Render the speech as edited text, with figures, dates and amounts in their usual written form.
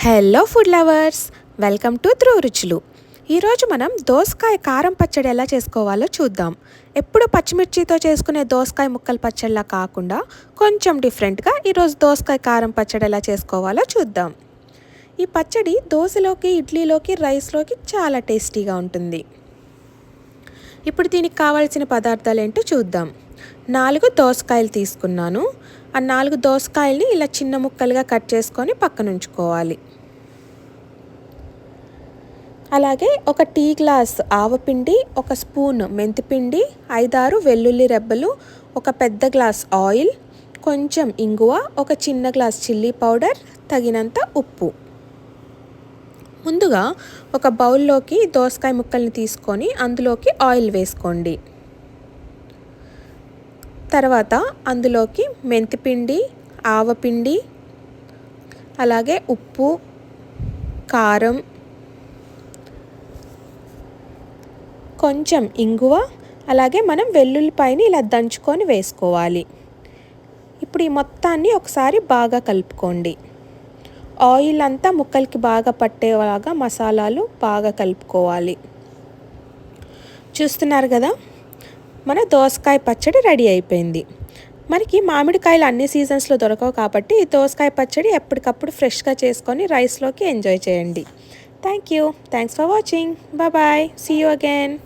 Hello food lovers, welcome to Dhruva Ruchulu. ఈరోజు మనం దోసకాయ కారం పచ్చడి ఎలా చేసుకోవాలో చూద్దాం. ఎప్పుడు పచ్చిమిర్చితో చేసుకునే దోసకాయ ముక్కల పచ్చడిలా కాకుండా కొంచెం డిఫరెంట్గా ఈరోజు దోసకాయ కారం పచ్చడి ఎలా చేసుకోవాలో చూద్దాం. ఈ పచ్చడి దోశలోకి, ఇడ్లీలోకి, రైస్లోకి చాలా టేస్టీగా ఉంటుంది. ఇప్పుడు దీనికి కావాల్సిన పదార్థాలు ఏంటో చూద్దాం. 4 దోసకాయలు తీసుకున్నాను. ఆ 4 దోసకాయల్ని ఇలా చిన్న ముక్కలుగా కట్ చేసుకొని పక్కన ఉంచుకోవాలి. అలాగే ఒక టీ గ్లాస్ ఆవపిండి, ఒక స్పూన్ మెంతిపిండి, 5-6 వెల్లుల్లి రెబ్బలు, ఒక పెద్ద గ్లాస్ ఆయిల్, కొంచెం ఇంగువ, ఒక చిన్న గ్లాస్ చిల్లీ పౌడర్, తగినంత ఉప్పు. ముందుగా ఒక బౌల్లోకి దోసకాయ ముక్కల్ని తీసుకొని అందులోకి ఆయిల్ వేసుకోండి. తర్వాత అందులోకి మెంతిపిండి, ఆవపిండి, అలాగే ఉప్పు, కారం, కొంచెం ఇంగువ, అలాగే మనం వెల్లుల్లిపాయని ఇలా దంచుకొని వేసుకోవాలి. ఇప్పుడు ఈ మొత్తాన్ని ఒకసారి బాగా కలుపుకోండి. ఆయిల్ అంతా ముక్కలకి బాగా పట్టేలాగా మసాలాలు బాగా కలుపుకోవాలి. చూస్తున్నారు కదా, మన దోసకాయ పచ్చడి రెడీ అయిపోయింది. మనకి మామిడికాయలు అన్ని సీజన్స్లో దొరకవు కాబట్టి ఈ దోసకాయ పచ్చడి ఎప్పటికప్పుడు ఫ్రెష్గా చేసుకొని రైస్లోకి ఎంజాయ్ చేయండి. Thanks for watching. Bye. See you again.